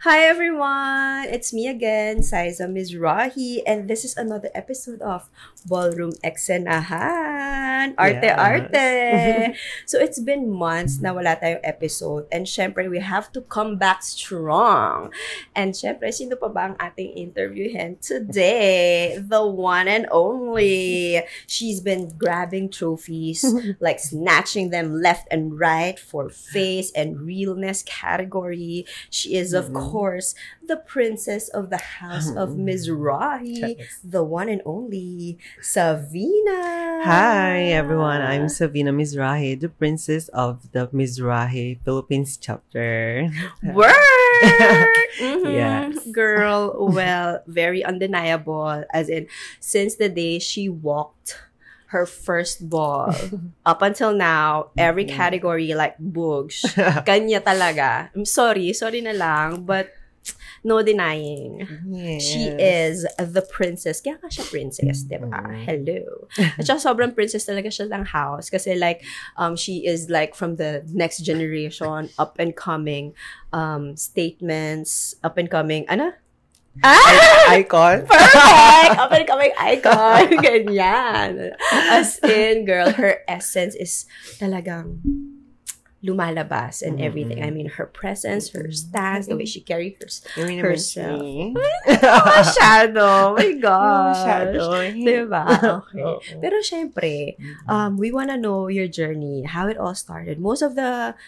Hi everyone, it's me again, Saiza Mizrahi, and this is another episode of Ballroom Eksenahan. Yes. Arte-arte! So it's been months na wala tayong episode, and syempre we have to come back strong. And syempre, sino pa ba ang ating interviewin today? The one and only. She's been grabbing trophies, like snatching them left and right for face and realness category. She is, of course, the princess of the house of Mizrahi, Yes. the one and only Savina. Hi everyone, I'm Savina Mizrahi, the princess of the Mizrahi Philippines chapter. Word! Yes. Girl, well, very undeniable. As in, since the day she walked her first ball, up until now, every category like boogs, kanya talaga. I'm sorry na lang, but no denying. Yes. She is the princess. Kaya nga siya princess, di ba? Hello. At saka sobrang princess talaga siya ng house. Kasi like, she is like from the next generation, up and coming statements, up and coming, ano? Icon. Perfect! Up and coming icon. Ganyan. As in, girl, her essence is talagang lumalabas and everything. I mean, her presence, her stance, the way she carries herself. Masyado. Oh my gosh. Masyado. Diba? Okay. Pero syempre, we wanna know your journey, how it all started. Most of the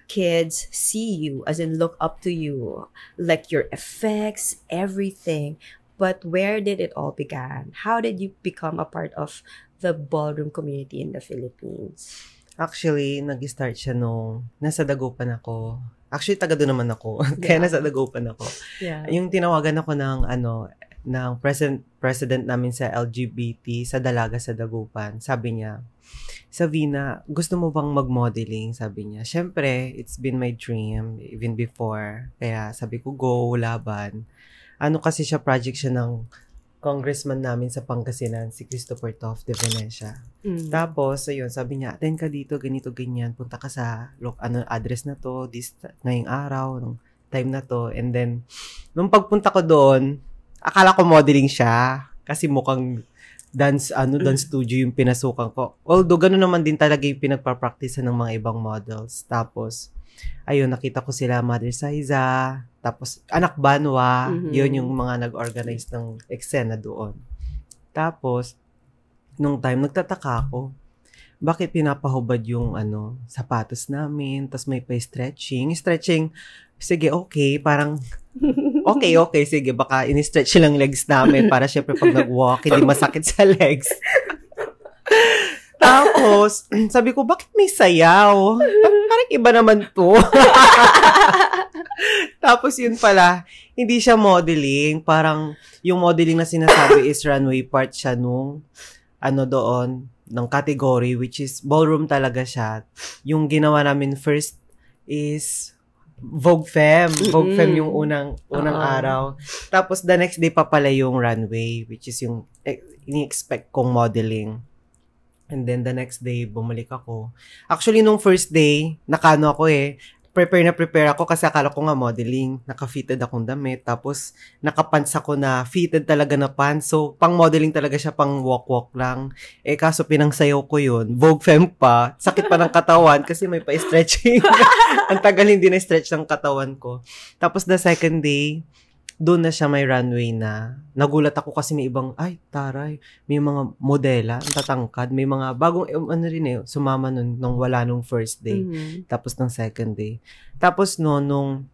kids see you, as in look up to you, like your effects, everything. But where did it all began? How did you become a part of the ballroom community in the Philippines? Actually, nag-start siya nung nasa Dagupan ako. Actually, taga doon naman ako. Kaya nasa Dagupan ako. Yeah. Yung tinawagan ako ng president namin sa LGBT sa Dalaga sa Dagupan. Sabi niya, Savina, gusto mo bang mag-modeling? Sabi niya. Siyempre, it's been my dream even before. Kaya sabi ko, go, laban. Ano kasi siya, project siya ng congressman namin sa Pangasinan, si Christopher Toff de Venecia. Tapos, ayun, sabi niya, attend ka dito, ganito, ganyan. Punta ka sa address na to, ngayong araw, ng time na to. And then, nung pagpunta ko doon, akala ko modeling siya. Kasi mukhang dance studio yung pinasukan ko. Although, gano'n naman din talaga yung pinagpa-practice ng mga ibang models. Tapos, ayun, nakita ko sila, Mother Saiza, tapos Anak Banwa, yun yung mga nag-organize ng eksena doon. Tapos, nung time, nagtataka ako, bakit pinapahubad yung sapatos namin, tapos may pa-stretching. Stretching, sige, okay, parang okay, sige, baka in-stretch lang legs namin para syempre pag nag-walk, hindi masakit sa legs. Tapos, sabi ko, bakit may sayaw? Parang iba naman to. Tapos yun pala, hindi siya modeling. Parang yung modeling na sinasabi is runway part siya nung doon, ng category, which is ballroom talaga siya. Yung ginawa namin first is Vogue Femme. Vogue Femme yung unang araw. Tapos the next day pa pala yung runway, which is yung ini-expect kong modeling. And then the next day, bumalik ako. Actually, nung first day, nakano ako prepare ako kasi akala ko nga modeling. Naka-fitted akong damit. Tapos, nakapants ako na fitted talaga na pants. So, pang modeling talaga siya, pang walk-walk lang. Kaso pinangsayaw ko yun. Vogue Femme pa. Sakit pa ng katawan kasi may pa-stretching. Ang tagal hindi na-stretch ng katawan ko. Tapos, the second day, doon na siya may runway na. Nagulat ako kasi may ibang, ay, taray, may mga modela, ang tatangkad, may mga bagong, sumama nung wala nung first day. Tapos ng second day. Tapos nung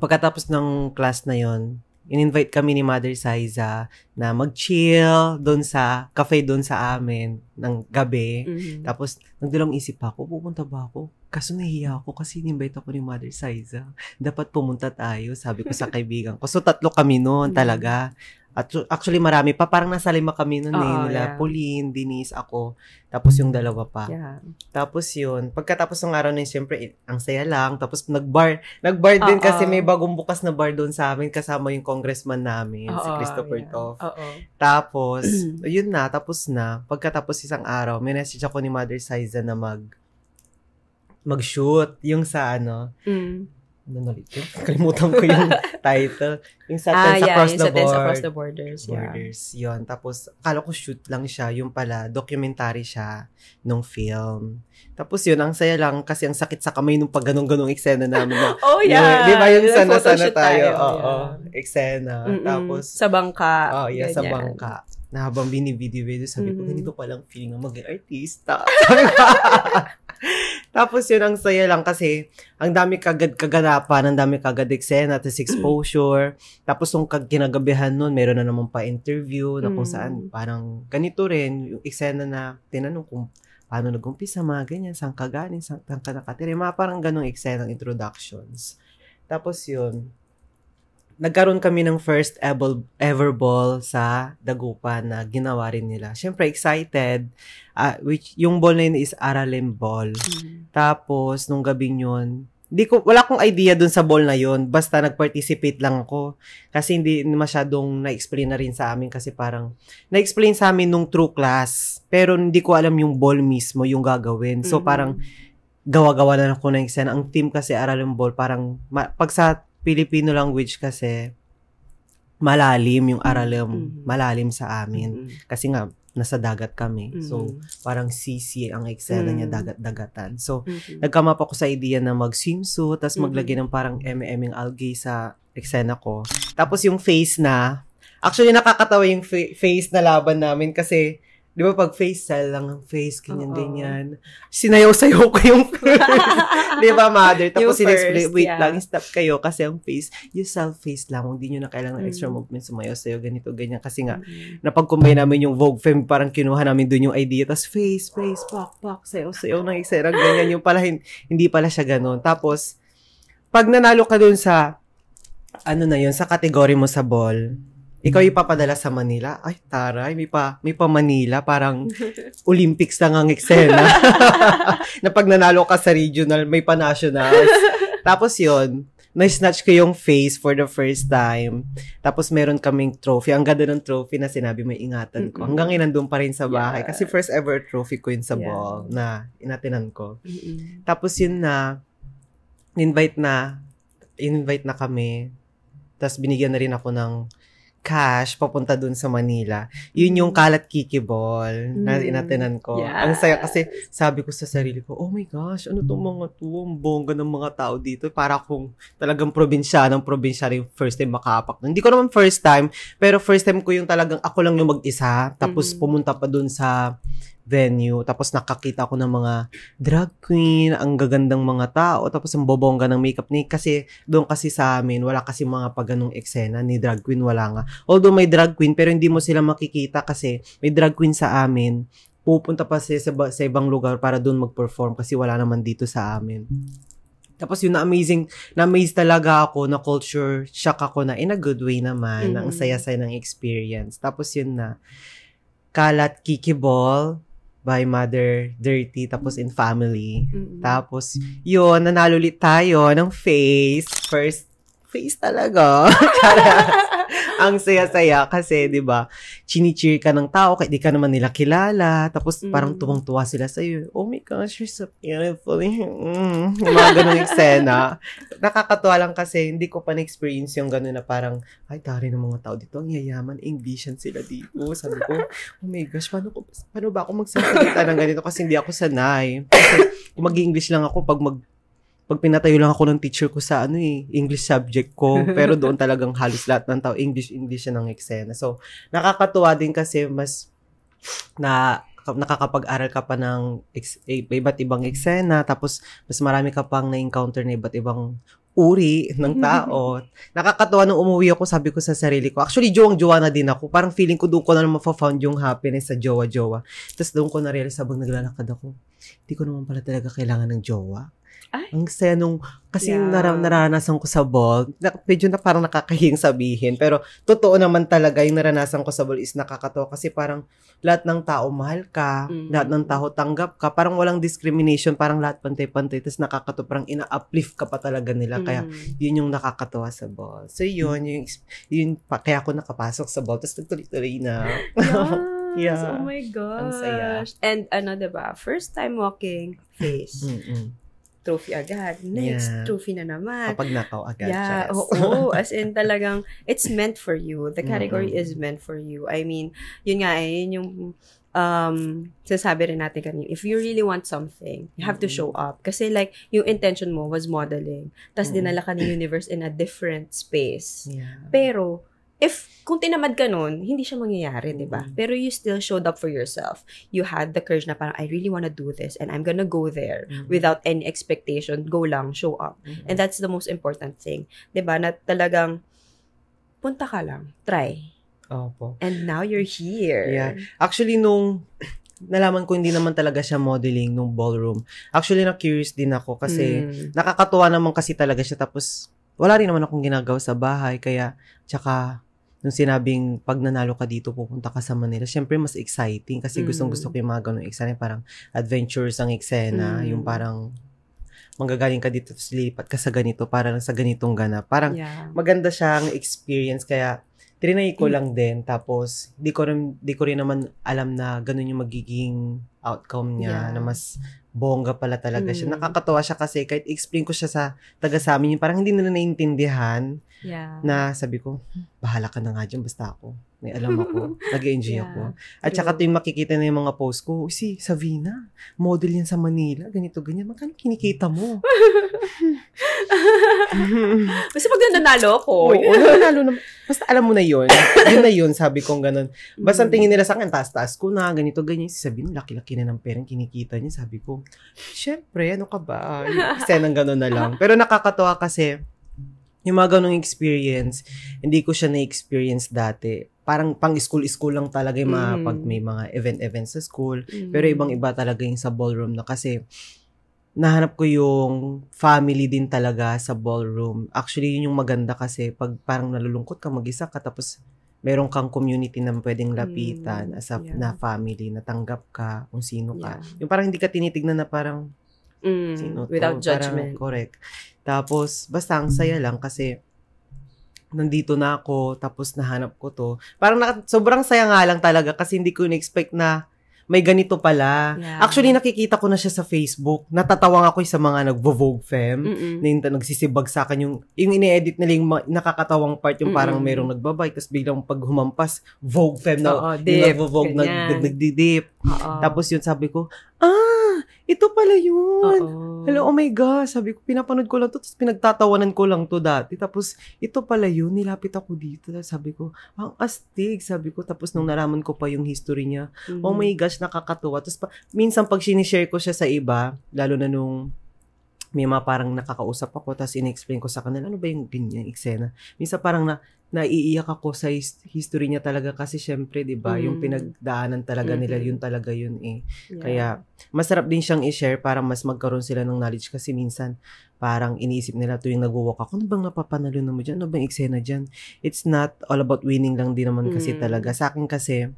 pagkatapos ng class na yon, in-invite kami ni Mother Saiza na mag-chill doon sa cafe doon sa amin ng gabi. Tapos, nagdalawang isip ako, pupunta ba ako? Kaso nahiya ako kasi in-invite ako ni Mother Saiza. Dapat pumunta tayo, sabi ko sa kaibigan ko. So, 3 kami noon talaga. At actually, marami pa. Parang nasa 5 kami noon nila. Pauline, Denise, ako. Tapos yung 2 pa. Yeah. Tapos yun. Pagkatapos ng araw na yun, siyempre, ang saya lang. Tapos nag-bar din kasi may bagong bukas na bar doon sa amin. Kasama yung congressman namin, si Christopher Toff. Tapos, yun na. Tapos na. Pagkatapos isang araw, may message ako ni Mother Saiza na mag-shoot. Yung sa Ano na ulit yun? Kalimutan ko yung title. Yung Sentence Across yung the Sentence Board. Across the Borders. Borders. Yun. Tapos, akala ko shoot lang siya. Yung pala, documentary siya nung film. Tapos yun, ang saya lang kasi ang sakit sa kamay nung pag ganong-ganong eksena namin. Oh, yeah. Di ba yung sana Photoshoot tayo? Oo, yeah. eksena. Tapos, sa bangka. oh, yeah, sa ganyan. bangka. Na habang binivideo, sabi ko, ganito palang feeling ng maging artista. Tapos yun, ang saya lang kasi ang dami kagad kaganapan, ang dami kagad eksena, tapos exposure. Tapos nung kinagabihan nun, meron na naman pa-interview na kung saan parang ganito rin, yung eksena na tinanong kung paano nag-umpisa, mga ganyan, saan ka galing, saan ka nakatira, mga parang ganong eksena, introductions. Tapos yun, nagkaroon kami ng first ever ball sa Dagupan na ginawa rin nila. Siyempre, excited. Which, yung ball na yun is Aralim Ball. Tapos, nung gabing yun, wala akong idea dun sa ball na yun. Basta nag-participate lang ako. Kasi hindi masyadong na-explain na rin sa amin. Kasi parang, na-explain sa amin nung true class. Pero hindi ko alam yung ball mismo, yung gagawin. So, parang, gawa-gawa na ako ng eksena. Ang team kasi Aralim Ball, parang, pag sa Filipino language kasi malalim yung Aralim, malalim sa amin. Kasi nga, nasa dagat kami. So, parang sisi ang eksena niya, dagat-dagatan. So, nagkamap ako sa idea na mag-swimsuit, tapos maglagay ng parang M&Ming algae sa eksena ko. Tapos yung face na, actually nakakatawa yung face na laban namin kasi, di ba pag face style lang ang face, ganyan. Sinayaw-sayaw ko yung di ba, mother? Tapos in-explain, wait lang, stop kayo kasi ang face, you self-face lang. Hindi nyo na kailangan ng extra movement, sumayaw-sayaw, ganito, ganyan. Kasi nga, napag-combine namin yung Vogue Femme, parang kinuha namin dun yung idea. Tapos face, pak, sayaw-sayaw ng eksena, ganyan. Yung pala, hindi pala siya ganun. Tapos, pag nanalo ka dun sa, ano na yun, sa category mo sa ball, ikaw ipapadala sa Manila. Ay, taray, may pa Manila, parang Olympics lang ang eksena. Na pag nanalo ka sa regional, may pa nationals. Tapos yun, na-snatch ko yung face for the first time. Tapos meron kaming trophy. Ang ganda ng trophy na sinabi mo, ingatan ko. Hanggang nandun pa rin sa bahay. Kasi first ever trophy ko yun sa ball na inatinan ko. Tapos yun na, invite na kami. Tapos binigyan na rin ako ng cash papunta dun sa Manila. Yun yung Kalat Kiki Ball na inatinan ko. Ang saya kasi sabi ko sa sarili ko, oh my gosh, ano tong mga to? Ang bongga ng mga tao dito. Para kung talagang probinsya yung first time makapak. Hindi ko naman first time, pero first time ko yung talagang ako lang yung mag-isa. Tapos pumunta pa dun sa venue. Tapos nakakita ko ng mga drag queen, ang gagandang mga tao, tapos ang bobongga ng makeup ni. Kasi doon kasi sa amin, wala kasi mga paganong eksena ni drag queen, wala nga. Although may drag queen, pero hindi mo sila makikita kasi may drag queen sa amin. Pupunta pa sa ibang lugar para doon mag-perform kasi wala naman dito sa amin. Tapos yun, na-amaze talaga ako, na culture shock ako na in a good way naman, ang saya-saya ng experience. Tapos yun na, Kalat Kiki Ball by Mother Dirty, tapos in family. Tapos, yun, nanalo ulit tayo ng face. First face talaga. Ang saya-saya kasi, di ba, chini-cheer ka ng tao, kahit di ka naman nila kilala. Tapos, parang tuwang-tuwa sila sa'yo. Oh my gosh, you're so beautiful. Yung mga ganun eksena. Nakakatuwa lang kasi, hindi ko pa na-experience yung ganun na parang, ay, tari ng mga tao dito, ang yayaman, Englishan sila dito. Sabi ko, oh my gosh, paano ba ako magsasalita ng ganito? Kasi hindi ako sanay. Kasi, kung mag-English lang ako, pag pinatayo lang ako ng teacher ko sa English subject ko, pero doon talagang halos lahat ng tao, English siya ng eksena. So, nakakatuwa din kasi mas nakakapag-aral ka pa ng iba't ibang eksena, tapos mas marami ka pang na-encounter na iba't ibang uri ng tao. Nakakatuwa nung umuwi ako, sabi ko sa sarili ko, actually, jowang-jowa na din ako. Parang feeling ko doon ko na mafa-found yung happiness sa jowa-jowa. Tapos doon ko na-realize habang naglalakad ako, hindi ko naman pala talaga kailangan ng jowa. Ay. Ang saya nung, kasi naranasan ko sa ball, medyo na parang nakakahiyang sabihin, pero totoo naman talaga yung naranasan ko sa ball is nakakatawa kasi parang lahat ng tao mahal ka, lahat ng tao tanggap ka, parang walang discrimination, parang lahat pantay-pantay, tapos nakakatawa, parang ina-uplift ka pa talaga nila, kaya yun yung nakakatawa sa ball. So yun kaya ako nakapasok sa ball, tapos nagtuloy-tuloy na. Yes, oh my gosh. Ang saya. And diba, first time walking face. trophy agad. Next, Yeah. trophy na naman. Kapag nakaw agad. Yeah, Charis. oo. As in talagang, it's meant for you. The category is meant for you. I mean, yun nga yun yung sinasabi rin natin kanina. If you really want something, you have to show up. Kasi like, yung intention mo was modeling. Tapos dinala ka ng universe in a different space. Yeah. Pero, kung tinamad ka nun, hindi siya mangyayari, di ba? Pero you still showed up for yourself. You had the courage na parang, I really wanna do this and I'm gonna go there without any expectation. Go lang, show up. And that's the most important thing. Di ba? Na talagang, punta ka lang, try. Opo. And now you're here. Yeah. Actually, nung nalaman ko hindi naman talaga siya modeling nung ballroom, actually, na-curious din ako kasi nakakatuwa naman kasi talaga siya. Tapos, wala rin naman akong ginagawa sa bahay. Kaya, tsaka, nung sinabing pag nanalo ka dito, pupunta ka sa Manila, syempre mas exciting kasi gustong-gusto ko yung mga ganun eksena. Parang adventures ang eksena. Yung parang manggagaling ka dito, tapos lipat ka sa ganito, para sa ganitong ganap. Parang maganda siyang experience. Kaya, trinay ko lang din. Tapos, di ko rin naman alam na ganun yung magiging outcome niya, na mas bongga pala talaga siya. Nakakatawa siya kasi kahit explain ko siya sa taga sa amin, parang hindi nila naiintindihan na sabi ko, bahala ka na nga dyan, basta ako. May alam ako. Nag-enjoy ako. At saka ito yung makikita na yung mga post ko, si Savina, model yan sa Manila, ganito, ganyan. Magkano kinikita mo? Kasi pag nanalo ako. Nanalo naman. Basta alam mo na yun. Yun na yun, sabi kong ganun. Basta tingin nila sa akin, taas-taas ko na, ganito, ganyan. Si Savina, laki-laki na ng perang kinikita niya. Sabi ko, syempre, ano ka ba? Senang ganun na lang. Pero nakakatawa kasi, yung mga ganung experience, hindi ko siya na-experience dati. Parang pang-school lang talaga yung mga pag may mga events sa school. Pero ibang-iba talaga yung sa ballroom na kasi nahanap ko yung family din talaga sa ballroom. Actually, yun yung maganda kasi pag parang nalulungkot ka, mag-isa ka, tapos meron kang community na pwedeng lapitan as a, na family, natanggap ka kung sino ka. Yung parang hindi ka tinitignan na parang sino to. Without judgment. Parang, correct. Tapos, basta ang saya lang kasi nandito na ako, tapos nahanap ko to. Parang sobrang saya nga lang talaga kasi hindi ko na-expect na may ganito pala. Yeah. Actually, nakikita ko na siya sa Facebook. Natatawang ako sa mga nagvo-Vogue Femme. Na nagsisibag sa akin yung ini-edit nila yung nakakatawang part, yung parang merong nagbabike, tapos biglang pag humampas, Vogue Femme na, yung nagvo-Vogue, nagdidip. Tapos yun, sabi ko, ito pala yun. Hello, oh my gosh. Sabi ko, pinapanood ko lang to, tapos pinagtatawanan ko lang to dati. Tapos, ito pala yun. Nilapit ako dito. Sabi ko, ang astig. Sabi ko, tapos nung naraman ko pa yung history niya, oh my gosh, nakakatuwa. Tapos, minsan pag sinishare ko siya sa iba, lalo na nung may mga parang nakakausap ako, tapos in-explain ko sa kanila, ano ba yung ganyan eksena? Minsan parang naiiyak ako sa history niya talaga kasi syempre, 'di ba, yung pinagdaanan talaga nila, yun talaga yun eh. Yeah. Kaya masarap din siyang i-share para mas magkaroon sila ng knowledge kasi minsan parang iniisip nila tuwing nagwo-walk ako, ano bang napapanalo na mo diyan? Ano bang eksena diyan? It's not all about winning lang din naman kasi talaga. Sa akin kasi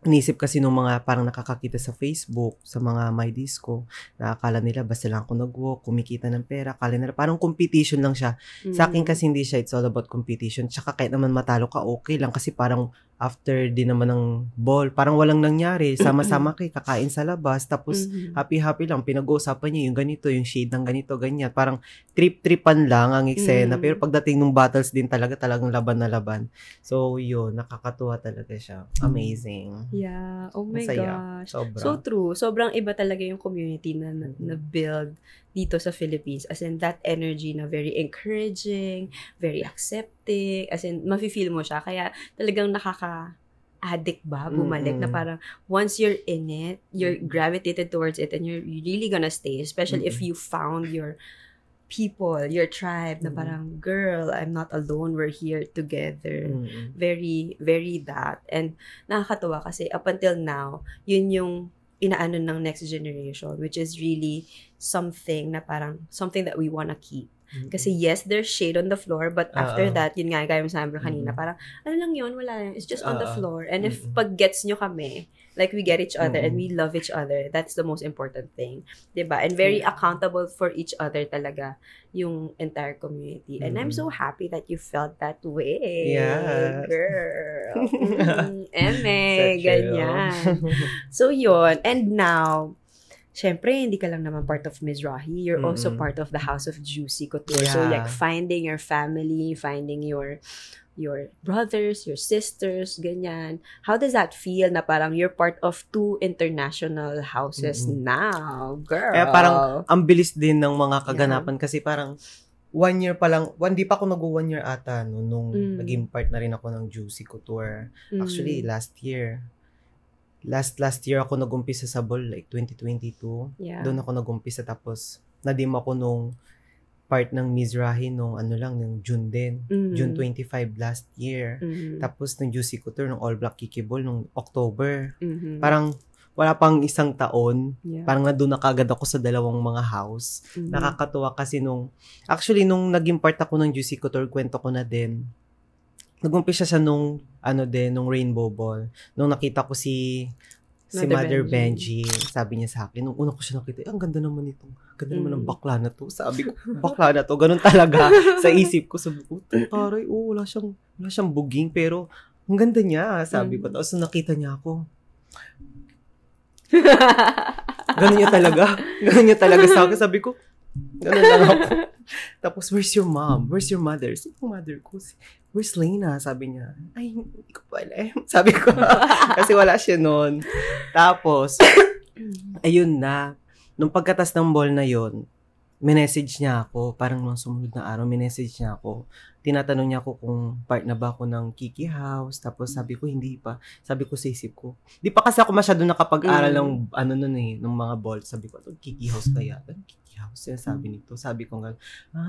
inisip kasi nung mga parang nakakakita sa Facebook, sa mga My Disco, na akala nila basta lang ako nag-walk, kumikita ng pera, akala nila parang competition lang siya. Sa akin kasi hindi siya, it's all about competition. Tsaka kahit naman matalo ka, okay lang kasi parang after din naman ng ball, parang walang nangyari. Sama-sama kayo, kakain sa labas, tapos happy-happy lang. Pinag-uusapan niyo yung ganito, yung shade ng ganito, ganyan. Parang trip-tripan lang ang eksena. Pero pagdating ng battles din talagang laban na laban. So, yun, nakakatuwa talaga siya. Amazing. Yeah. Oh my Masaya. gosh. Sobra. So true. Sobrang iba talaga yung community na build dito sa Philippines. As in, that energy na very encouraging, very accepting. As in, mafe-feel mo siya. Kaya talagang nakaka-addict ba? Bumalik na parang once you're in it, you're gravitated towards it and you're really gonna stay. Especially if you found your people, your tribe, na parang, girl, I'm not alone, we're here together. Very, very that. And nakakatuwa kasi up until now, yun yung inaano ng next generation, which is really something na parang, something that we wanna keep. Kasi yes, there's shade on the floor, but after that, yun nga, gaya mo sabi kanina, parang, ano lang yun, wala lang, it's just on the floor. And if pag gets nyo kami, like we get each other and we love each other, that's the most important thing. Diba? And very accountable for each other talaga yung entire community. And I'm so happy that you felt that way. Yeah. Girl. Eme, ganyan. So yun. And now, syempre, hindi ka lang naman part of Mizrahi. You're also part of the House of Juicy Couture. So, like, finding your family, finding your brothers, your sisters, ganyan. How does that feel na parang you're part of 2 international houses now, girl? Kaya parang ang bilis din ng mga kaganapan kasi parang 1 year pa lang, di pa ako nung 1 year ata nung naging part na rin ako ng Juicy Couture. Actually, last year ako nag-umpisa sa ball, like 2022. Yeah. Doon ako nag-umpisa tapos nadim ako nung part ng Mizrahi nung June din. June 25 last year. Tapos ng Juicy Couture, ng All Black Kiki Ball, nung October. Parang wala pang isang taon. Yeah. Parang nandun na kagad ako sa 2 mga house. Nakakatuwa kasi nung naging part ako ng Juicy Couture, kwento ko na din. Nag-umpisa siya nung Rainbow Ball. Nung nakita ko si Mother Benji, sabi niya sa akin, nung una ko siya nakita, ang ganda naman ito. Ganda naman ng bakla na to. Sabi ko, bakla na to. Ganun talaga sa isip ko. Sabi ko, taray, wala siyang buging, pero ang ganda niya, sabi ko. Tapos nakita niya ako. Ganun niya talaga sa akin. Sabi ko, ganun lang ako. Tapos, where's your mom? Where's your mother? Sino yung mother ko? Where's Lena? Sabi niya. Ay, hindi ko pa alam. Sabi ko. Kasi wala siya noon. Tapos, ayun na. Nung pagkatas ng ball na yon, minessage niya ako. Parang nung sumunod na araw, minessage niya ako. Tinatanong niya ako kung part na ba ako ng Kiki House. Tapos sabi ko, hindi pa. Sabi ko sa isip ko. Di pa kasi ako masyado nakapag-aral ng ng mga ball. Sabi ko, Kiki House kaya? Kiki House? Sinasabi nito. Sabi ko nga,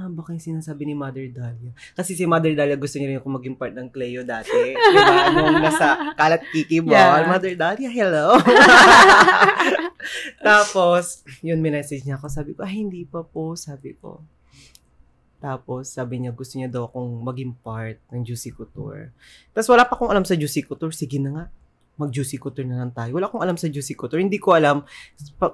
baka yung sinasabi ni Mother Dahlia. Kasi si Mother Dahlia gusto niya rin ako maging part ng Cleo dati. Diba? Nung nasa Kalat Kiki Ball. Yeah. Mother Dahlia, hello. Tapos, yun, minessage niya ako. Sabi ko, hindi pa po. Sabi ko. Tapos, sabi niya, gusto niya daw akong maging part ng Juicy Couture. Tapos, wala pa akong alam sa Juicy Couture. Sige na nga, mag-Juicy Couture na lang tayo. Wala akong alam sa Juicy Couture. Hindi ko alam,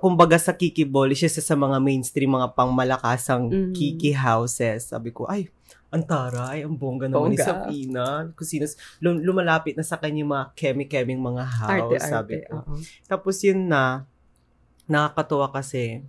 kumbaga sa Kiki Ball, siya sa mga mainstream, mga pangmalakasang Kiki houses. Sabi ko, ay, ang taray, ang bongga naman ni Safina. Kung sino, lumalapit na sa kanya yung mga kemi-keming mga house, sabi ko. Tapos, yun na, nakakatuwa kasi,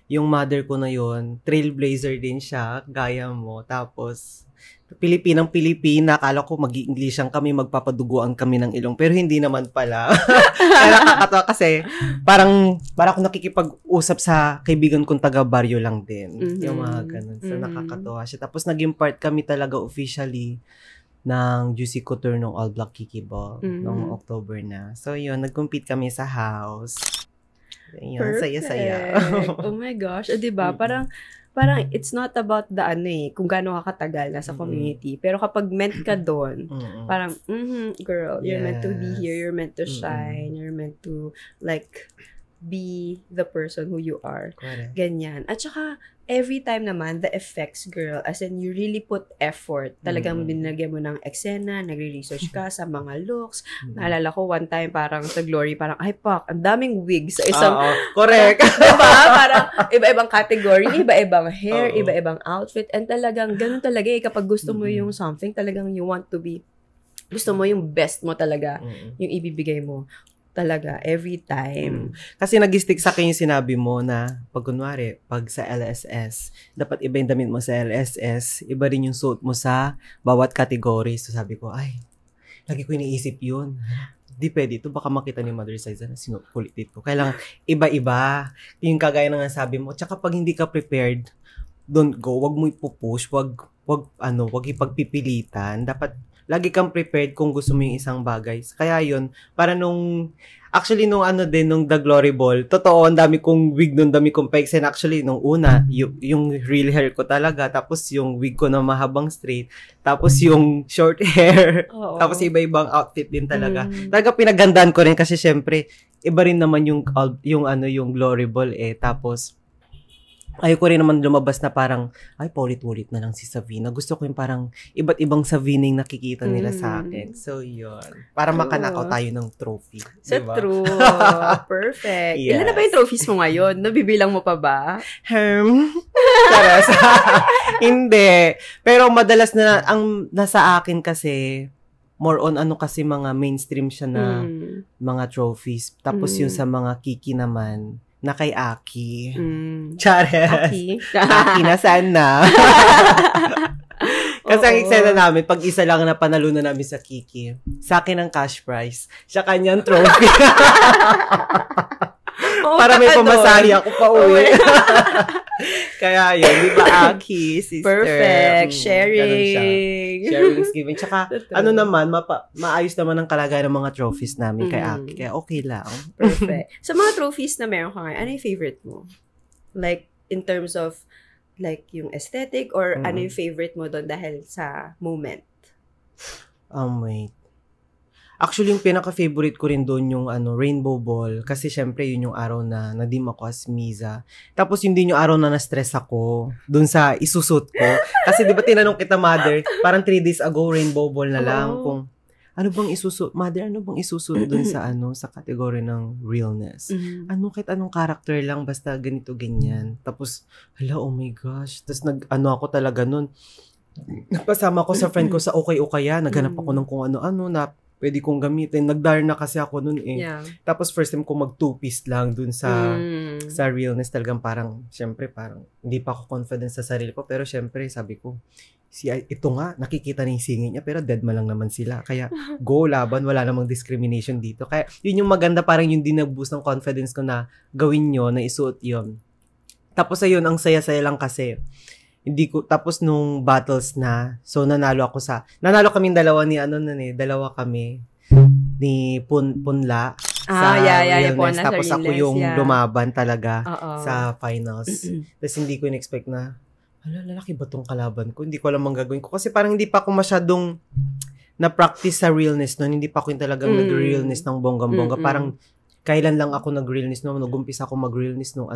yung mother ko na yun, trailblazer din siya, gaya mo. Tapos, Pilipinang-Pilipina, akala ko mag-i-Englishan kami, magpapaduguan kami ng ilong. Pero hindi naman pala. Kaya nakakatawa kasi, parang ako nakikipag-usap sa kaibigan kong taga-baryo lang din. Yung mga ganun. So, nakakatawa siya. Tapos, naging part kami talaga officially ng Juicy Couture ng All Black Kiki Ball noong October na. So, yun, nag-compete kami sa house. Yun, saya-saya. Oh my gosh. Diba? Parang it's not about the kung gaano ka katagal na sa community. Pero kapag meant ka doon, parang, girl, you're meant to be here, you're meant to shine, you're meant to, like, be the person who you are. Correct. Ganyan. At saka, every time naman, the effects, girl, as in, you really put effort. Talagang binagyan mo ng eksena, nagre-research ka sa mga looks. Naalala ko, one time, parang sa Glory, parang, ay, pak, ang daming wigs sa isang... correct. Diba? Parang, iba-ibang category, iba-ibang hair, iba-ibang outfit, and talagang, ganun talaga kapag gusto mo yung something, talagang you want to be, gusto mo yung best mo talaga, yung ibibigay mo. Talaga, every time. Kasi nag-stick sa akin yung sinabi mo na pag kunwari, pag sa LSS, dapat iba yung damit mo sa LSS, iba rin yung suot mo sa bawat category. So sabi ko, ay, lagi ko iniisip yun. Di pwede ito, baka makita ni Mother Size na sinukulit dito. Kailangan iba-iba. Yung kagaya na nga sabi mo. Tsaka pag hindi ka prepared, don't go. Wag mo ipupush. Wag ipagpipilitan. Dapat lagi kang prepared kung gusto mo yung isang bagay. Kaya yun, para nung The Glory Ball, totoo, ang dami kong wig nun, dami kong pegs. And actually, nung una, yung real hair ko talaga, tapos yung wig ko na mahabang straight, tapos yung short hair, tapos iba-ibang outfit din talaga. Talaga pinagandaan ko rin kasi syempre, iba rin naman yung Glory Ball tapos, ayoko rin naman lumabas na parang, ay, paulit-ulit na lang si Savina. Gusto ko yung parang iba't ibang Savining nakikita nila sa akin. So, yun. Para makanakaw tayo ng trophy. So, diba? True. Perfect. Yes. Ilan na ba yung trophies mo ngayon? Nabibilang mo pa ba? Charas. Hindi. Pero madalas na, ang nasa akin kasi, more on kasi mga mainstream siya na mga trophies. Tapos yung sa mga Kiki naman, na kay Aki. Charet. Aki na sana. Kasi ang eksena namin, pag isa lang na panalo na namin sa Kiki, sa akin ang cash prize, siya kanyang trophy. Para may pamasahe ako pa uwi. Kaya yun, di ba, Aki, sister? Perfect. Sharing. Sharing is giving. Tsaka, ano naman, maayos naman ang kalagayan ng mga trophies namin kay Aki. Kaya okay lang. Perfect. Sa mga trophies na meron ka ngayon, ano yung favorite mo? Like, in terms of, like, yung aesthetic, or ano yung favorite mo doon dahil sa moment? Wait. Actually, yung pinaka-favorite ko rin doon yung Rainbow Ball. Kasi syempre, yun yung araw na nadim ako as Miza. Tapos yun din yung araw na na-stress ako doon sa isusut ko. Kasi di ba tinanong kita, Mother, parang 3 days ago, Rainbow Ball na lang. Kung ano bang isusut, Mother, ano bang isusut doon sa sa kategory ng realness? Kahit anong character lang, basta ganito, ganyan. Tapos, oh my gosh. Tapos ako talaga nun. Nagpasama ko sa friend ko sa Okay-Ukaya. Naghanap ako ng kung ano-ano na pwede kong gamitin. Nagdar na kasi ako nun eh. Yeah. Tapos first time ko mag 2-piece lang dun sa realness. Talagang parang, syempre parang, hindi pa ako confident sa sarili ko. Pero syempre, sabi ko, ito nga, nakikita na yung singing niya, pero dead man lang naman sila. Kaya, go, laban, wala namang discrimination dito. Kaya, yun yung maganda, parang yung din nag-boost ng confidence ko na gawin nyo, na isuot yun. Tapos ayun, ang saya-saya lang kasi, tapos nung battles na, so nanalo kaming dalawa dalawa kami ni Punla sa realness. Tapos ako yung lumaban talaga sa finals. Tapos hindi ko in-expect na, lalaki ba tong kalaban ko? Hindi ko alam ang gagawin ko. Kasi parang hindi pa ako masyadong na-practice sa realness noon. Hindi pa ako yung talagang nag-realness ng bonggang-bongga. Parang kailan lang ako nag-realness noon. Nag-umpisa ako mag-realness nung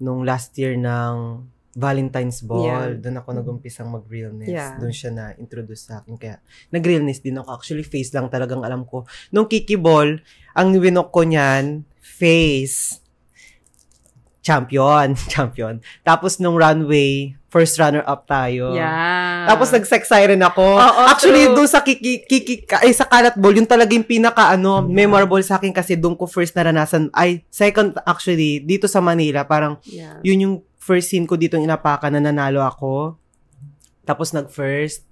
nung last year ng Valentine's Ball. Yeah. Doon ako nag-umpisang mag-realness. Yeah. Doon siya na-introduce sa akin. Kaya, nag-realness din ako. Actually, face lang talagang alam ko. Nung Kiki Ball, ang winok ko niyan, face. Champion. Tapos nung runway, first runner-up tayo. Yeah. Tapos nag-sex siren ako. Actually, doon sa sa Kalat Ball, yun talaga yung pinaka, memorable sa akin kasi doon ko first naranasan. Second, actually, dito sa Manila, parang, yun yung first scene ko dito inapakan na nanalo ako. Tapos nag-first.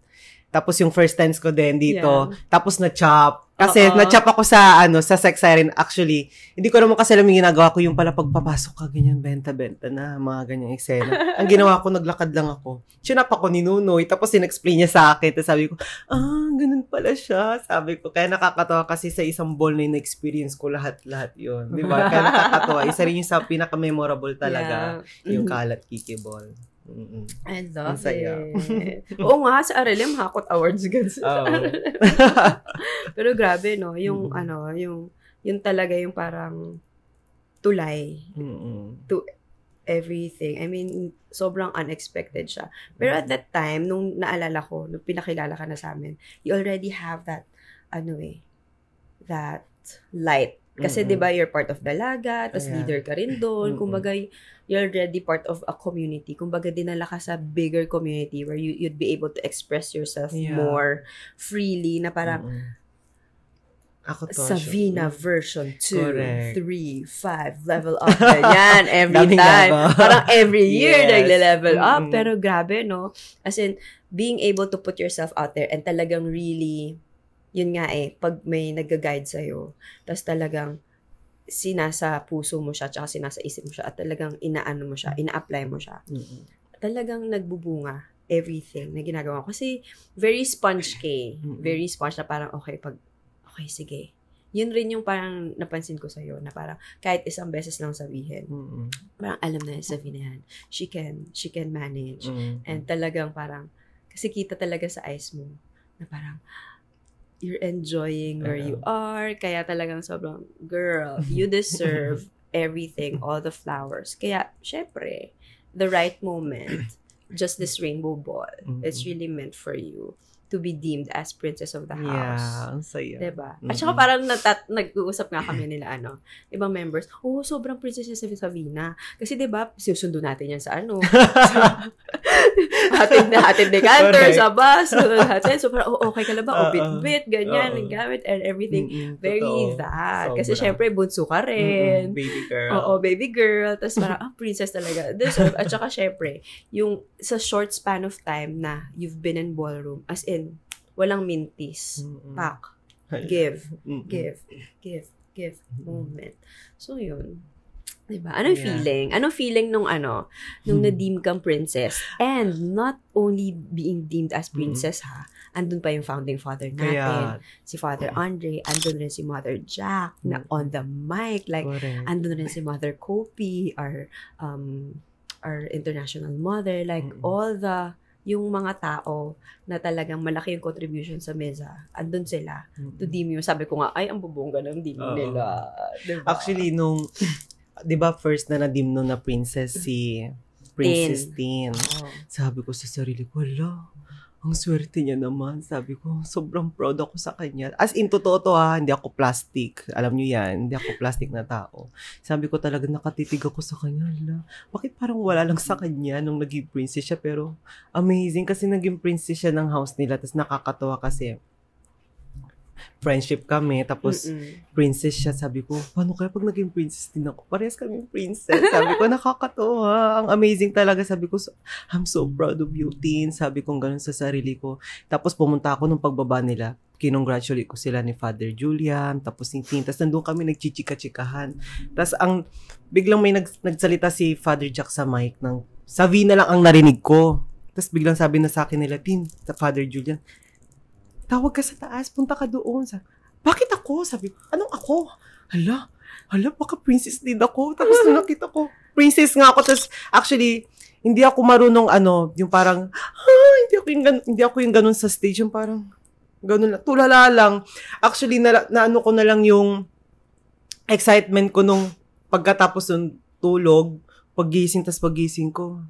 Tapos yung first times ko din dito. Yeah. Tapos na-chop. Kasi na-chop ako sa sex siren. Actually, hindi ko naman kasi alam yung ginagawa ko. Yung pala pagpapasok ka, ganyan, benta-benta na, mga ganyang eksena. Ang ginawa ko, naglakad lang ako. Chinap ako ni Nunoy. Tapos in-explain niya sa akin. Tapos sabi ko, ganun pala siya. Sabi ko, kaya nakakatawa kasi sa isang ball na na-experience ko lahat-lahat yun. Di ba? Kaya nakakatawa. Isa rin yung sa pinaka-memorable talaga. Yung Kalat Kiki Ball. I love it. Oo nga, sa RLM, Hakot Awards guys. Pero grabe, no? Yung, yung talaga yung parang tulay to everything. I mean, sobrang unexpected siya. Pero at that time, nung naalala ko, nung pinakilala ka na sa amin, you already have that, that light. Kasi, di ba, you're part of Dalaga, tas leader ka rin doon. Kumbaga, you're already part of a community. Kumbaga, dinala ka sa bigger community where you'd be able to express yourself more freely na parang Savina version 2, 3, 5, level up. Ganyan, every time. Parang every year, nagle-level up. Pero grabe, no? As in, being able to put yourself out there and talagang really, yun nga pag may nag-guide sa'yo, tapos talagang sinasa puso mo siya, tsaka sinasa isip mo siya, at talagang inaano mo siya, ina-apply mo siya. Talagang nagbubunga everything na ginagawa ko. Kasi very sponge very sponge na parang okay, sige. Yun rin yung parang napansin ko sa'yo, na parang kahit isang beses lang sabihin, parang alam na sa yan, she can manage. And talagang parang, kasi kita talaga sa eyes mo, na parang, you're enjoying where you are. Kaya talagang sobrang, girl, you deserve everything, all the flowers. Kaya, syempre, the right moment, just this rainbow ball, it's really meant for you to be deemed as princess of the house. Yeah, ang saya. Diba? At saka parang nag-uusap nga kami nila, ibang members, sobrang princess niya sa Savina. Kasi diba, susundo natin yan sa hatid ni canter Correct. sa bus. So, parang, okay ka lang ba? O, Oo. bit-bit, ganyan, Oo. ang gamit, and everything. Very Totoo. that. Kasi, Sobra. syempre, bunso ka rin. Baby girl. Oo, baby girl. Tapos parang, princess talaga. Deserve. At saka, syempre, yung sa short span of time na you've been in ballroom, as in, walang mintis. Pack. Give. Moment. So, yun. Diba? Anong feeling? Anong feeling nung na-deem kang princess? And not only being deemed as princess, andun pa yung founding father natin. Si Father Andre, andun rin si Mother Jack, na on the mic. Like, Correct. andun rin si Mother Kopi, our international mother. Like, all yung mga tao na talagang malaki yung contribution sa mesa, andun sila to deem you. Sabi ko nga, ay, ang bubongga ng deem nila. Diba? Actually, nung, di ba first na nadim na princess si Princess Tin. Sabi ko sa sarili ko, wala, ang swerte niya naman. Sabi ko, sobrang proud ako sa kanya. As in, totoo to hindi ako plastic. Alam niyo yan, hindi ako plastic na tao. Sabi ko talaga, nakatitig ako sa kanya. Hala, bakit parang wala lang sa kanya nung naging princess siya? Pero amazing kasi naging princess siya ng house nila. Tapos nakakatawa kasi friendship kami, tapos princess siya. Sabi ko, paano kaya pag naging princess din ako? Parehas kaming princess. Sabi ko, nakakatawa. Ang amazing talaga. Sabi ko, I'm so proud of you, Tin. Sabi ko, ganun sa sarili ko. Tapos pumunta ako nung pagbaba nila. Kinongratulate ko sila ni Father Julian, tapos ni Tin. Tapos nandun kami nagchichika-chikahan. Tapos biglang may nagsalita si Father Jack sa mic sa Vina lang ang narinig ko. Tapos biglang sabi na sa akin nila, Tin, sa Father Julian, tawag ka sa taas, punta ka doon. Bakit ako? Sabi ko, anong ako? Hala, baka princess din ako. Tapos nung nakita ko, princess nga ako. Tapos actually, hindi ako marunong yung parang, hindi ako yung ganun sa stage. Yung parang, ganun lang, tulala lang. Actually, naano ko na lang yung excitement ko nung pagkatapos ng tulog, paggising ko,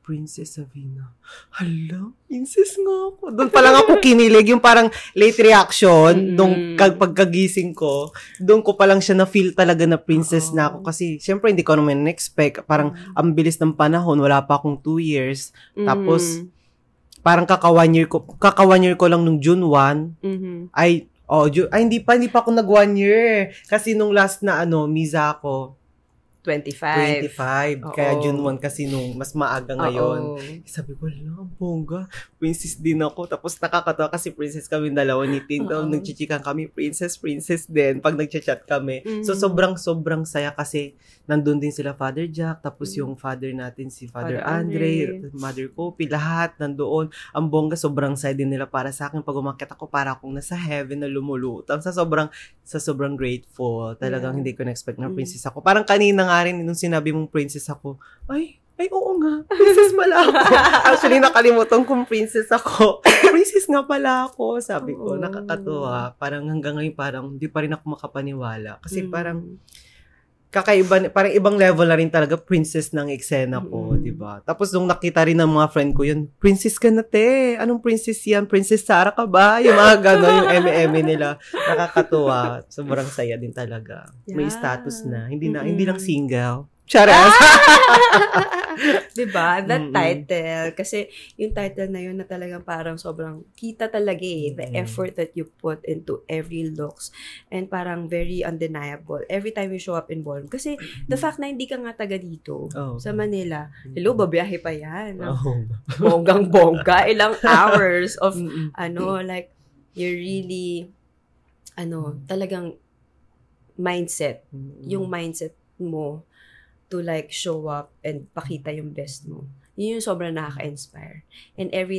Princess Savina. Hala, princess nga ako. Doon pa lang ako kinilig. Yung parang late reaction, nung pagkagising ko, doon ko pa lang siya na-feel talaga na princess na ako. Kasi, syempre, hindi ko naman na-expect. Parang, ang bilis ng panahon. Wala pa akong 2 years. Tapos, parang kaka 1 year ko lang nung June 1. Hindi pa ako nag 1 year. Kasi nung last na, misa ako, 25. Kaya June 1 kasi nung mas maaga ngayon. Sabi ko, ang bongga. Princess din ako. Tapos nakakatawa kasi princess kami dalawa ni Tin. Nagchichikan kami, princess din. Pag nagchat kami. So, sobrang saya kasi nandun din sila Father Jack. Tapos yung father natin, si Father Andre, Mother Kopi, lahat nandoon. Ang bongga, sobrang saya din nila para sa akin. Pag umakyat ako, para akong nasa heaven na lumulutang. Sa sobrang grateful. Talagang hindi ko na-expect na princess ako. Parang kanina nga rin, nung sinabi mong princess ako, ay, oo nga, princess pala ako. Actually, nakalimutan kong princess ako. Princess nga pala ako, sabi ko. Nakakatuwa. Parang hanggang ngayon, parang hindi pa rin ako makapaniwala. Kasi parang, kakaiba, parang ibang level na rin talaga princess ng eksena ko, di ba? Tapos nung nakita rin ng mga friend ko yun, princess ka na, te. Anong princess yan? Princess Sarah ka ba? Yung mga gano'n, yung eme nila. Nakakatuwa. Sobrang saya din talaga. May status na. Hindi lang single. Charas! Diba? That title. Kasi yung title na yun na talagang parang sobrang kita talaga the effort that you put into every looks. And parang very undeniable. Every time you show up in ballroom. Kasi the fact na hindi ka nga taga dito sa Manila. Hello, babiyahe pa yan. Bonggang-bongga. Ilang hours of like you're really talagang mindset. Yung mindset mo to like show up and pakita yung best mo. Yun yung sobrang nakaka-inspire. And every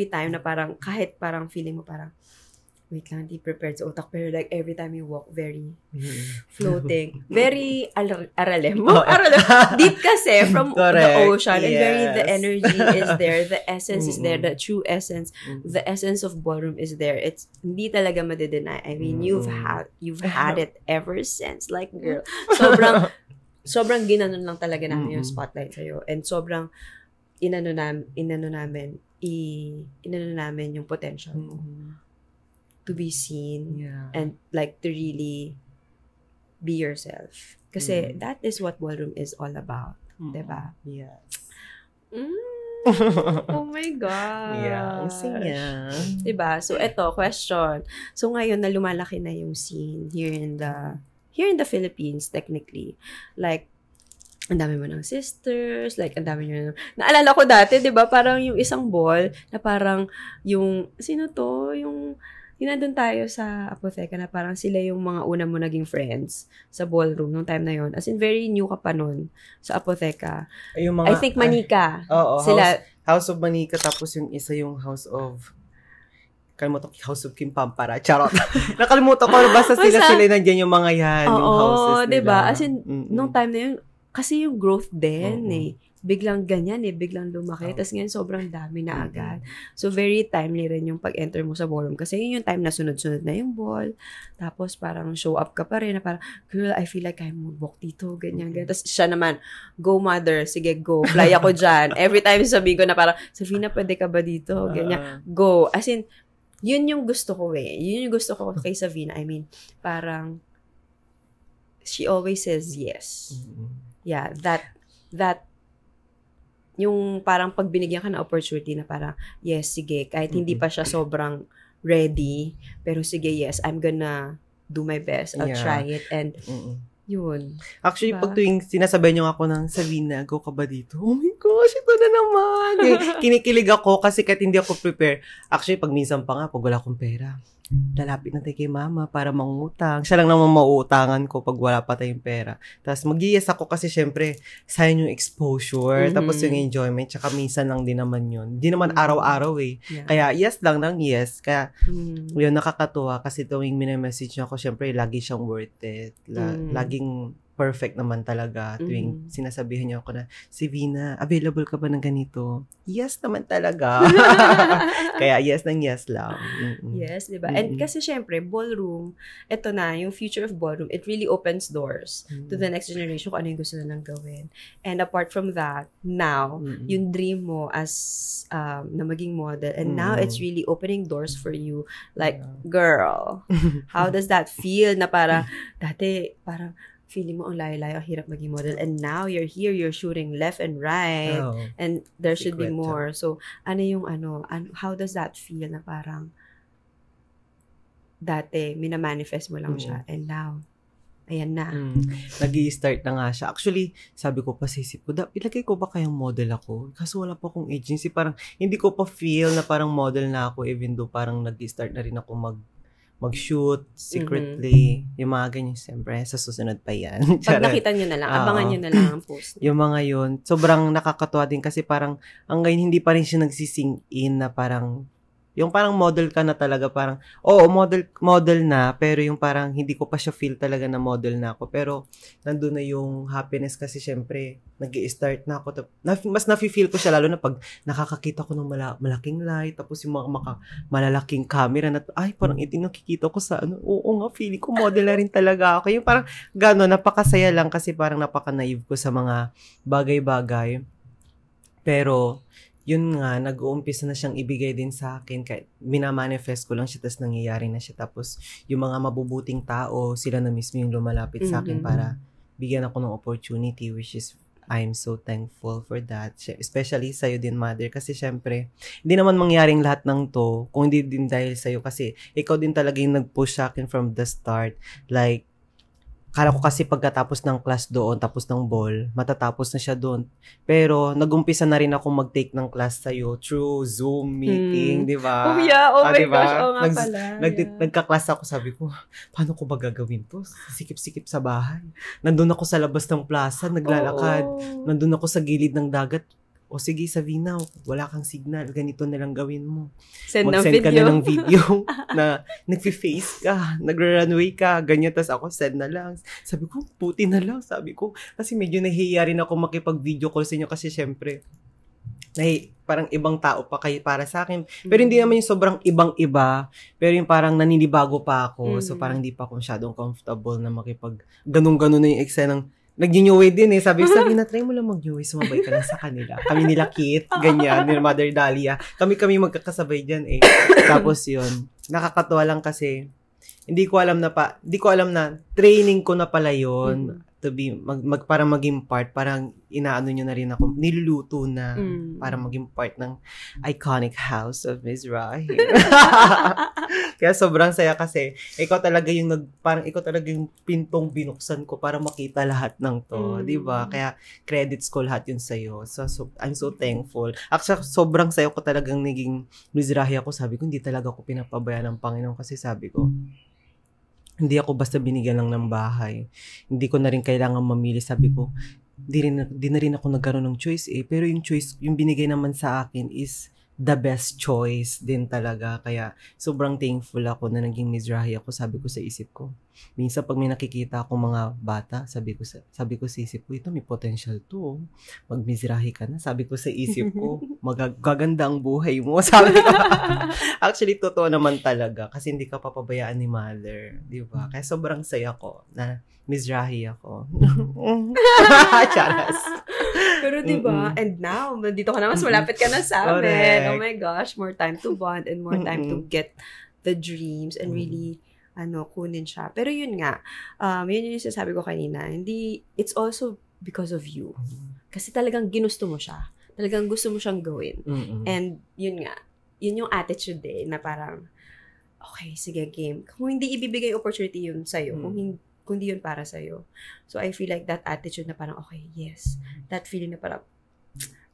time na parang, kahit parang feeling mo parang, wait lang, di prepared sa utak, pero like every time you walk, very floating. Very aralem. Deep kasi from the ocean. And very, the energy is there. The essence is there. The true essence. The essence of ballroom is there. It's hindi talaga madedeny. I mean, you've had it ever since. Like, girl, sobrang ginanon lang talaga namin yung spotlight sa'yo. And sobrang inano namin yung potential mo. To be seen and like to really be yourself. Kasi that is what ballroom is all about. Diba? Yes. Oh my God. Yeah, ang saya. Diba? So, eto, question. So, ngayon na lumalaki na yung scene here in the Philippines, technically. Like, ang dami mo ng sisters, like, ang dami nyo. Naalala ko dati, di ba, parang yung isang ball, na parang yung, sino to? Yung nandun tayo sa Apotheca na parang sila yung mga una mo naging friends sa ballroom nung time na yon. As in, very new ka pa nun sa Apotheca. Yung mga, I think Manika. Oo, Sila, House of Manika, tapos yung isa yung House of Kim Pampara. Charot. Nakalimutan ko, basta sila nandiyan yung mga yan. Oo, yung houses nila. diba? As in, nung time na yun, kasi yung growth din biglang ganyan biglang lumaki. Tapos ngayon, sobrang dami na agad. So, very timely rin yung pag-enter mo sa ballroom. Kasi yun yung time na sunod-sunod na yung ball. Tapos, parang show up ka pa rin na parang, girl, I feel like I'm moonwalk dito, ganyan. Tapos siya naman, go mother, sige, go. Fly ako dyan. Every time sabihin ko na parang, Savina, pwede ka ba dito? Ganyan. Go. As in, yun yung gusto ko Yun yung gusto ko kay Savina. I mean, parang, she always says yes. Yeah, that yung parang pag binigyan ka ng opportunity na parang, yes, sige, kahit hindi pa siya sobrang ready, pero sige, yes, I'm gonna do my best. I'll try it. And, yun. Actually, pag tuwing sinasabay niyo ako ng Savina, go ka ba dito? Oh my gosh, ito na naman. Kinikilig ako kasi kahit hindi ako prepare. Actually, pag minsan pa nga, pag wala akong pera, lalapit na tayo kay mama para mangutang. Siya lang naman mauutangan ko pag wala pa tayong pera. Tapos mag-yes ako kasi syempre, sayang yung exposure, tapos yung enjoyment, tsaka minsan lang din naman yun. Hindi naman araw-araw Yeah. Kaya yes lang ng yes. Kaya yun, nakakatuwa kasi tuwing minamessage niya ako, syempre, lagi siyang worth it. Laging perfect naman talaga tuwing sinasabihan niya ako na, Savina, available ka ba ng ganito? Yes naman talaga. Kaya yes ng yes lang. Yes, diba? And kasi syempre, ballroom, eto na, yung future of ballroom, it really opens doors to the next generation kung ano yung gusto nilang gawin. And apart from that, now, yung dream mo as na maging model, and now it's really opening doors for you. Like, girl, how does that feel na parang, dati, parang, feeling mo ang layo-layo, ang hirap maging model. And now, you're here, you're shooting left and right. And there should be more. So, how does that feel na parang dati, minamanifest mo lang siya. And now, ayan na. Nag-i-start na nga siya. Actually, sabi ko pa sa isip ko, ilagay ko ba kayang model ako? Kaso wala pa akong agency. Parang, hindi ko pa feel na parang model na ako even though parang nag-i-start na rin ako mag-shoot secretly. Yung mga ganyan, siyempre, sa susunod pa yan. Pag nakita nyo na lang, abangan nyo na lang ang post. Yung mga yun, sobrang nakakatuwa din kasi parang, hanggang hindi pa rin siya nagsising in na parang, yung parang model ka na talaga, parang, model na, pero yung parang hindi ko pa siya feel talaga na model na ako. Pero, nandun na yung happiness kasi syempre, nag-i-start na ako. Mas nafe-feel ko siya, lalo na pag nakakakita ko ng malaking light, tapos yung mga malalaking camera na, ay, parang ito nakikita ko sa, oo nga, feeling ko model na rin talaga ako. Yung parang, gano'n, napakasaya lang kasi parang napaka-naive ko sa mga bagay-bagay. Pero, yun nga, nag-uumpisa na siyang ibigay din sa akin. Kahit minamanifest ko lang siya, tapos nangyayari na siya. Tapos, yung mga mabubuting tao, sila na mismo yung lumalapit sa akin para bigyan ako ng opportunity, which is, I'm so thankful for that. Especially sa'yo din, mother. Kasi syempre, hindi naman mangyaring lahat ng to, kung hindi din dahil sa'yo. Kasi, ikaw din talaga yung nag-push sa akin from the start. Like, kala ko kasi pagkatapos ng class doon, tapos ng ball, matatapos na siya doon. Pero, nag-umpisa na rin ako mag-take ng class sa'yo through Zoom meeting, di ba? Oh yeah, oh my diba? gosh, oo nga pala. Nagka-class ako, sabi ko, paano ko ba gagawin to? Sikip-sikip sa bahay. Nandun ako sa labas ng plaza, naglalakad. Nandun ako sa gilid ng dagat. O sige, Savina, wala kang signal. Ganito na lang gawin mo. Mag-send ka na ng video na nag-face ka, nag-runway ka, ganyan. Tapos ako, send na lang. Sabi ko, puti na lang. Sabi ko, kasi medyo nahihiya rin ako makipag-video call sa inyo kasi syempre, parang ibang tao pa kayo para sa akin. Pero hindi naman yung sobrang ibang-iba. Pero yung parang naninibago pa ako. So parang hindi pa ako masyadong comfortable na ganun-ganun na yung eksenang nag-neway din Sabi ko, try mo lang mag-neway, sumabay ka lang sa kanila. Kami nila Kit, ganyan, nila Mother Dahlia. Kami magkakasabay dyan Tapos yun, nakakatuwa lang kasi, hindi ko alam na training ko na pala yun. to be, para maging part, parang inaano nyo na rin ako, niluluto na para maging part ng iconic house of Miss Rahim. Kaya sobrang saya kasi, parang ikaw talaga yung pintong binuksan ko para makita lahat ng to, di ba? Kaya credits ko lahat yun sa'yo. So, I'm so thankful. Actually, sobrang saya ko talagang naging Miss Rahim ako. Sabi ko, hindi talaga ako pinapabayaan ng Panginoon kasi sabi ko, hindi ako basta binigyan lang ng bahay. Hindi ko na rin kailangan mamili. Sabi ko, di na rin ako nagkaroon ng choice eh. Pero yung binigay naman sa akin is the best choice din talaga. Kaya sobrang thankful ako na naging Miss Rahim ako. Sabi ko sa isip ko. Minsan pag may nakikita akong mga bata, sabi ko sa isip ko, ito may potential to. Mag-Miss Rahim ka na. Sabi ko sa isip ko, magaganda ang buhay mo. Sabi ko. Actually, totoo naman talaga. Kasi hindi ka papabayaan ni Mother. Di ba? Kaya sobrang saya ko na Miss Rahim ako. Charas. Pero diba, and now, nandito ka na, mas malapit ka na sa amin. Oh my gosh, more time to bond and more time to get the dreams and really, kunin siya. Pero yun nga, yun yung sasabi ko kanina, it's also because of you. Kasi talagang ginusto mo siya. Talagang gusto mo siyang gawin. And yun nga, yun yung attitude na parang, okay, sige, game. Kung hindi ibibigay opportunity yun sa'yo, kung hindi yun para sa'yo. So, I feel like that attitude na parang, okay, yes. That feeling na parang,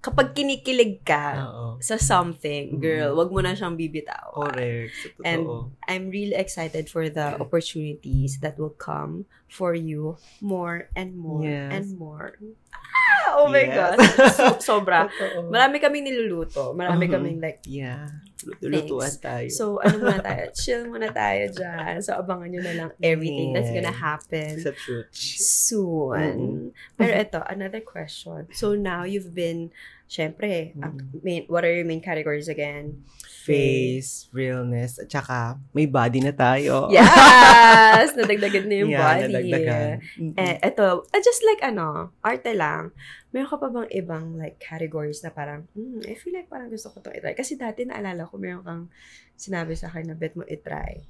kapag kinikilig ka sa something, girl, wag mo na siyang bibitaw. Correct. And I'm really excited for the opportunities that will come for you more and more and more. Oh my God. Sobra. Marami kaming niluluto. Marami kaming lutuan tayo. So, muna tayo? Chill muna tayo dyan. So, abangan nyo na lang everything that's gonna happen soon. Pero ito, another question. So, now you've been, syempre, what are your main categories again? Face, realness, at saka may body na tayo. Yes! Nadagdagan na yung body. Nadagdagan. Ito, just like arte lang. Meron ka pa bang ibang categories na parang, I feel like parang gusto ko itong itry. Kasi dati naalala ko, meron kang sinabi sa akin na bet mo itry.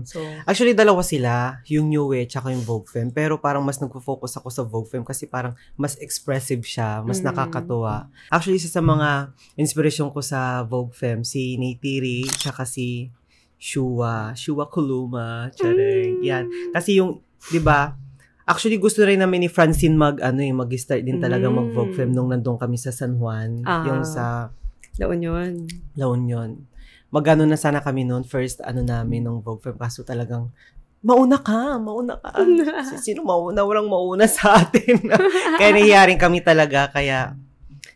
So, actually, dalawa sila. Yung New Way tsaka yung Vogue Femme. Pero parang mas nagpo-focus ako sa Vogue Femme kasi parang mas expressive siya. Mas nakakatuwa. Actually, isa sa mga inspiration ko sa Vogue Femme, si Neytiri tsaka si Shua Kuluma. Charing. Yan. Kasi yung, di ba, actually, gusto rin namin ni Francine mag-start din talaga mag-Vogue Femme nung nandun kami sa San Juan. Yung sa La Union. Magano na sana kami noon, first namin nung Vogue Femme. Kaso talagang, mauna ka. Sino mauna? Walang mauna sa atin. Kaya nahiyaring kami talaga. Kaya,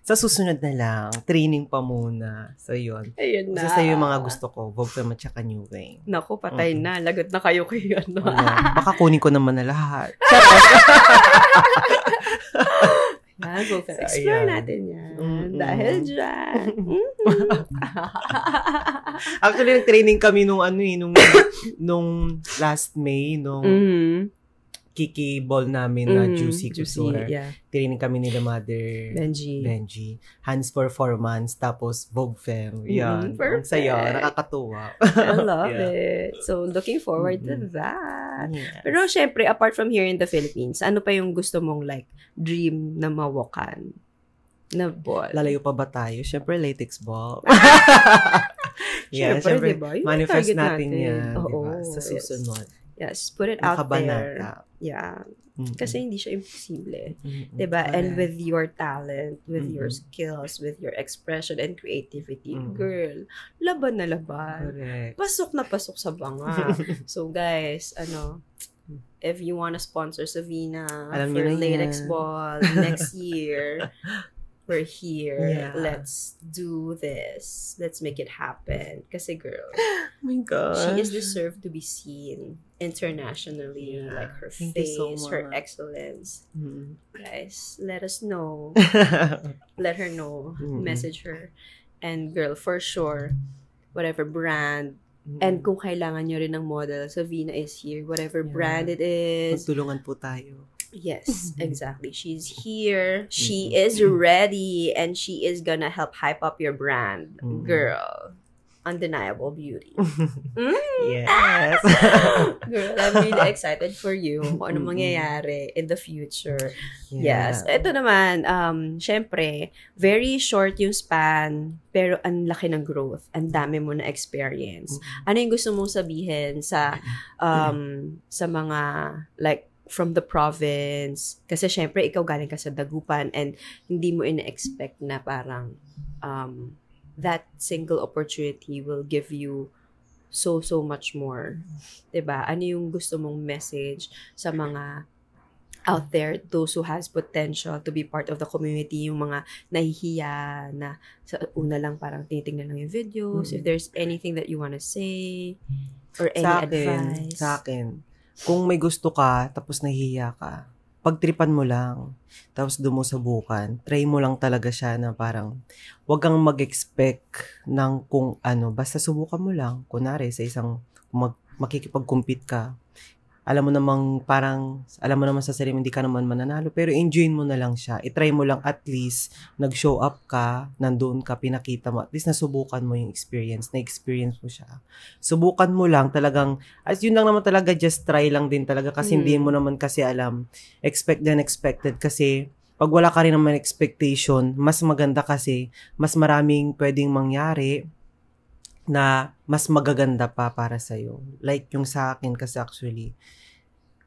sa susunod na lang, training pa muna. So, yun. Ayun na. Isa sa'yo yung mga gusto ko, Vogue Femme at saka New Way. Naku, patay na. Lagot na kayo kayo. Baka kunin ko naman na lahat. Vogue Femme. Explore natin yan. Dahil dyan. Actually, nag-training kami nung last May, Kiki ball namin na Juicy Couture. Training kami nila Mother Benji. Hans Performance, tapos Vogue Femme. Yan. Ang saya, nakakatuwa. I love it. So, looking forward to that. Yes. Pero, syempre, apart from here in the Philippines, ano pa yung gusto mong dream na mawakan? Na ball? Lalayo pa ba tayo? Syempre, latex ball. Syempre, diba? Manifest natin yan. Diba? Sa susunod. Yes, put it out there. Yeah. Kasi hindi siya imposible. Diba? And with your talent, with your skills, with your expression and creativity, girl, laban na laban. Correct. Pasok na pasok sa banga. So, guys, if you wanna sponsor Savina for Latex Ball next year, we're here. Yeah. Let's do this. Let's make it happen. Kasi, girl, oh my gosh, she is deserved to be seen internationally. Like her face, her excellence. Guys, let us know. Let her know. Message her. And girl, for sure, whatever brand, and kung kailangan nyo rin ng model, Savina is here. Whatever brand it is. Magtulungan po tayo. Yes, exactly. She's here. She is ready. And she is gonna help hype up your brand. Girl. undeniable beauty. Yes. Girl, I'm really excited for you kung ano mangyayari in the future. Yes. Ito naman, syempre, very short yung span, pero ang laki ng growth. Ang dami mo na experience. Ano yung gusto mong sabihin sa mga, like, from the province? Kasi syempre, ikaw galing ka sa Dagupan and hindi mo ina-expect na parang that single opportunity will give you so much more. 'Di ba? Ano yung gusto mong message sa mga out there, those who has potential to be part of the community, yung mga nahihiya na sa una lang parang tinitingnan lang yung videos, if there's anything that you wanna say or any advice? Sa akin, kung may gusto ka tapos nahihiya ka, pagtripan mo lang, tapos doon mo subukan, try mo lang talaga siya na parang, wag kang mag-expect ng kung ano, basta subukan mo lang. Kunwari, sa isang, makikipag-compete ka, alam mo namang sa sarili hindi ka naman mananalo, pero enjoyin mo na lang siya. I-try mo lang at least, nag-show up ka, nandoon ka, pinakita mo, at least nasubukan mo yung experience, na-experience mo siya. Subukan mo lang talagang, as yun lang naman talaga, just try lang din talaga kasi hindi mo naman kasi alam, expect the unexpected kasi, pag wala ka rin naman expectation, mas maganda kasi, mas maraming pwedeng mangyari, na mas magaganda pa para sa'yo. Like yung sa akin kasi actually,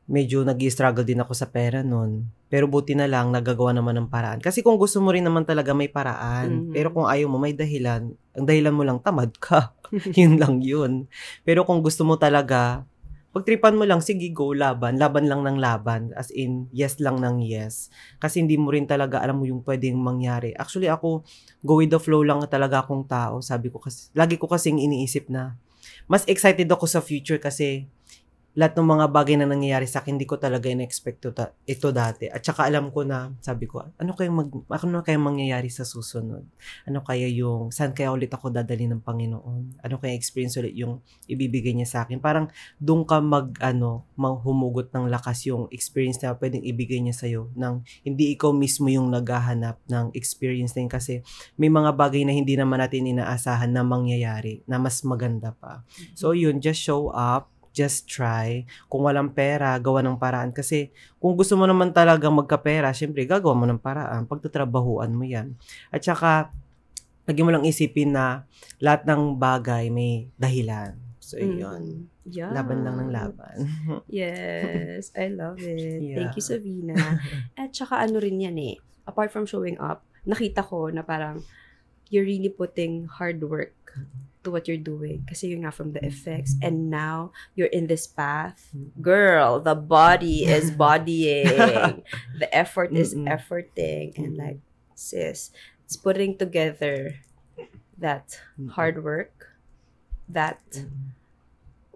medyo nag-i-struggle din ako sa pera nun. Pero buti na lang, nagagawa naman ng paraan. Kasi kung gusto mo rin naman talaga, may paraan. Pero kung ayaw mo, may dahilan. Ang dahilan mo lang, tamad ka. Yun lang yun. Pero kung gusto mo talaga, pagtripan mo lang, sige, go, laban. Laban lang ng laban. As in, yes lang ng yes. Kasi hindi mo rin talaga alam mo yung pwedeng mangyari. Actually, ako, go with the flow lang talaga akong tao. Sabi ko kasi, lagi ko kasing iniisip na, mas excited ako sa future kasi, lahat ng mga bagay na nangyayari sa akin, hindi ko talaga in-expect ito dati. At saka alam ko na, sabi ko, ano kayang mangyayari sa susunod? Ano kaya saan kaya ulit ako dadali ng Panginoon? Ano kaya experience ulit yung ibibigay niya sa akin? Parang doon ka humugot ng lakas yung experience na pwedeng ibigay niya sa'yo nang hindi ikaw mismo yung naghahanap ng experience na yun kasi may mga bagay na hindi naman natin inaasahan na mangyayari na mas maganda pa. So yun, just show up. Just try. Kung walang pera, gawa ng paraan. Kasi kung gusto mo naman talaga magkapera, syempre gagawa mo ng paraan. Pagtatrabahuan mo yan. At saka, lagi mo lang isipin na lahat ng bagay may dahilan. So, yun. Yeah. Laban lang ng laban. Yes. I love it. Yeah. Thank you, Savina. At saka ano rin yan apart from showing up, nakita ko na parang you're really putting hard work to what you're doing kasi you're not from the effects and now you're in this path. Girl, the body is bodying. The effort is efforting and like, sis, it's putting together that hard work, that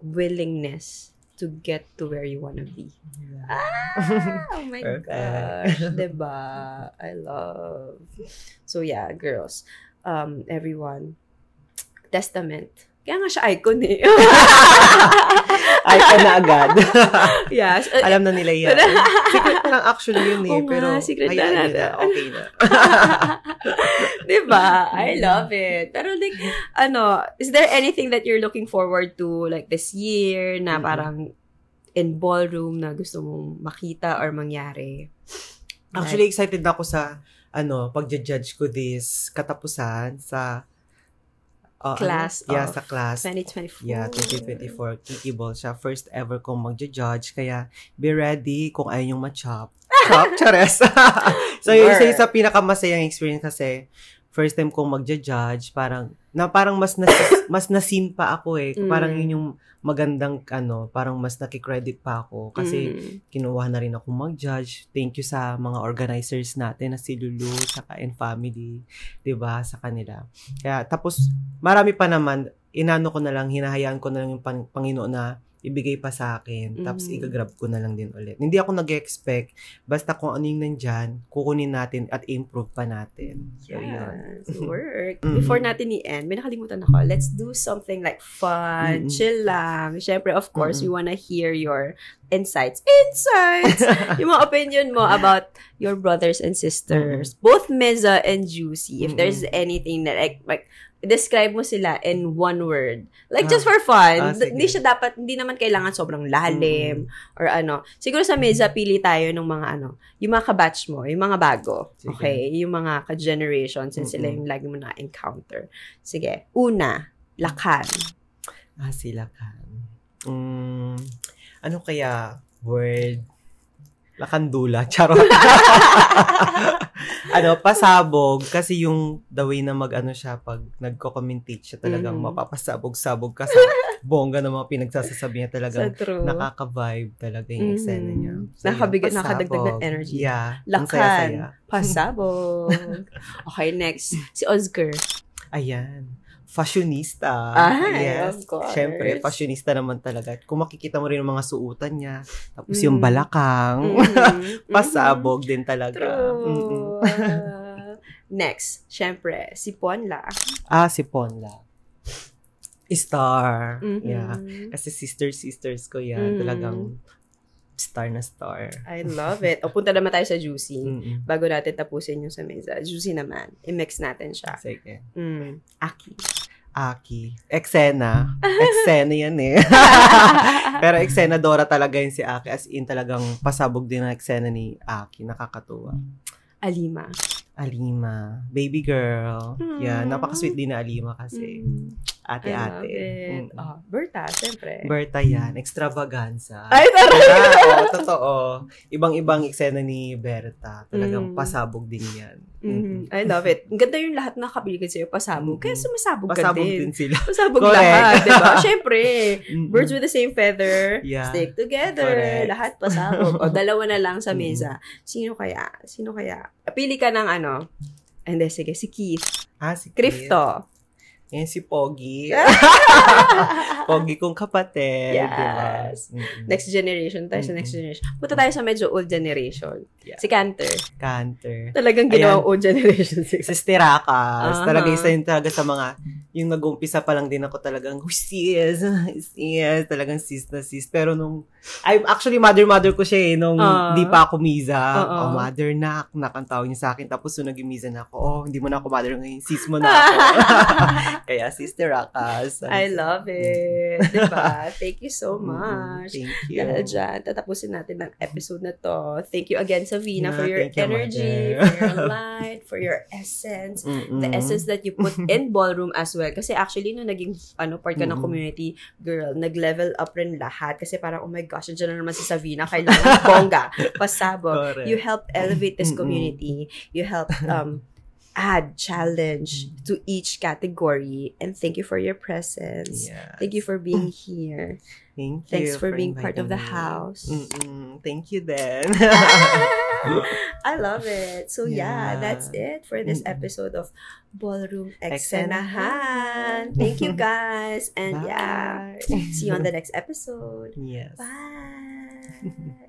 willingness to get to where you want to be. Oh my gosh. Diba? I love. So yeah, girls, everyone, Testament. Kaya nga siya icon Icon na agad. Yes. Alam na nila yan. Secret na lang actually yun pero secret na natin. Okay na. Diba? I love it. Pero like, is there anything that you're looking forward to like this year na parang in ballroom na gusto mong makita or mangyari? Actually, excited ako sa pagja-judge ko this katapusan sa class sa class 2024. Yeah, 2024 Kiki Ball siya. First ever kong magja-judge kaya be ready kung ayaw yung ma-chop. Chop, chares. So yung isa pinakamasayang experience kasi first time kong magja-judge, parang mas nasin pa ako Parang yun yung magandang parang mas nakikredit pa ako kasi kinuha na rin ako mag-judge. Thank you sa mga organizers natin na si Lulu saka and family, 'di ba, sa kanila. Kaya tapos marami pa naman, hinahayaan ko na lang yung Panginoon na ibigay pa sa akin, tapos i-grab ko na lang din ulit. Hindi ako nag-expect, basta kung ano yung nandyan, kukunin natin at improve pa natin. So, yes, work. Before natin i-end, may nakalimutan ako. Let's do something like fun, chill lang. Siyempre, of course, we wanna hear your insights. Yung mga opinion mo about your brothers and sisters, both Meza and Juicy. If there's anything that like describe mo sila in one word. Like, just for fun. sige. Hindi naman kailangan sobrang lalim or ano. Siguro sa mesa, pili tayo ng mga yung mga kabatch mo, yung mga bago. Sige. Okay? Yung mga ka-generation, since sila yung lagi mo na-encounter. Sige. Una, lakan. Sila kan. Ano kaya? Word. Lakandula. Charot. Pasabog. Kasi yung the way na siya, pag nagko-commentate siya, talagang mapapasabog-sabog ka sa bongga ng mga pinagsasasabi niya. Talagang nakaka-vibe talaga yung eksena niya. So, Nakadagdag ng energy. Yeah. Lakan. Pasabog. Okay, next. Si Oscar. Ayan. Fashionista. Yes. Of course. Siyempre, fashionista naman talaga. Kung makikita mo rin yung mga suotan niya, tapos yung balakang, pasabog din talaga. True. Next, siyempre, si Ponla. Si Ponla. Star. Yeah. Kasi sisters ko yan. Talagang star na star. I love it. O, punta naman tayo sa Juicy. Bago natin tapusin yung sa mesa. Juicy naman. I-mix natin siya. Sige. Aki. Eksena. Eksena yan eh. Pero eksena Dora talaga yun si Aki. As in talagang pasabog din ang eksena ni Aki. Nakakatuwa. Alima. Baby girl. Yeah, napaka-sweet din na Alima kasi. Ate-ate. I love it. Berta, siyempre. Berta yan. Extravaganza. Ay, taray! Totoo. Ibang-ibang eksena ni Berta. Talagang pasabog din yan. I love it. Ang ganda yung lahat na kabiligid sa'yo, pasabog. Kaya sumasabog ka pasabog din. din sila. Pasabog Correct. lahat, diba? Siyempre, birds with the same feather, Yeah. stick together. Correct. Lahat pasabog. O, dalawa na lang sa mesa. Sino kaya? Pili ka ng Hindi, sige, si Keith. Si Keith. Krifto. Yan si Pogi. Pogi kong kapatid. Yes. Diba? Next generation tayo sa next generation. Punta tayo sa medyo old generation. Yeah. Si Canter. Canter. Talagang ginawang old generation. Si Steracas. Talaga isa yun talaga sa mga, yung nag-umpisa pa lang din ako talagang, sis. Talagang sis na sis. Pero actually, mother ko siya nung di pa ako Miza. Mother nak ang tawag niya sa akin. Tapos nung naging Miza na ako, hindi mo na ako mother ngayon, sis mo na ako. Kaya Sister Rakas. I love it. Diba? Thank you so much. Thank you. Dahil dyan, tatapusin natin ang episode na to. Thank you again, Savina, for your thank you, energy, mother. for your light, for your essence, the essence that you put in ballroom as well. Kasi actually, nung naging part ka ng community, girl, nag-level up rin lahat. Kasi parang, oh my gosh, dyan na naman si Savina, kailangan bongga, pasabog. Correct. You help elevate this community. You help add challenge to each category, and thank you for your presence. Yes. Thank you for being here. Thank you. Thanks for being part of the inviting me. house. Thank you then. I love it. So yeah, Yeah. that's it for this episode of Ballroom Eksenahan. Thank you guys, and Bye. see you on the next episode. Yes. Bye.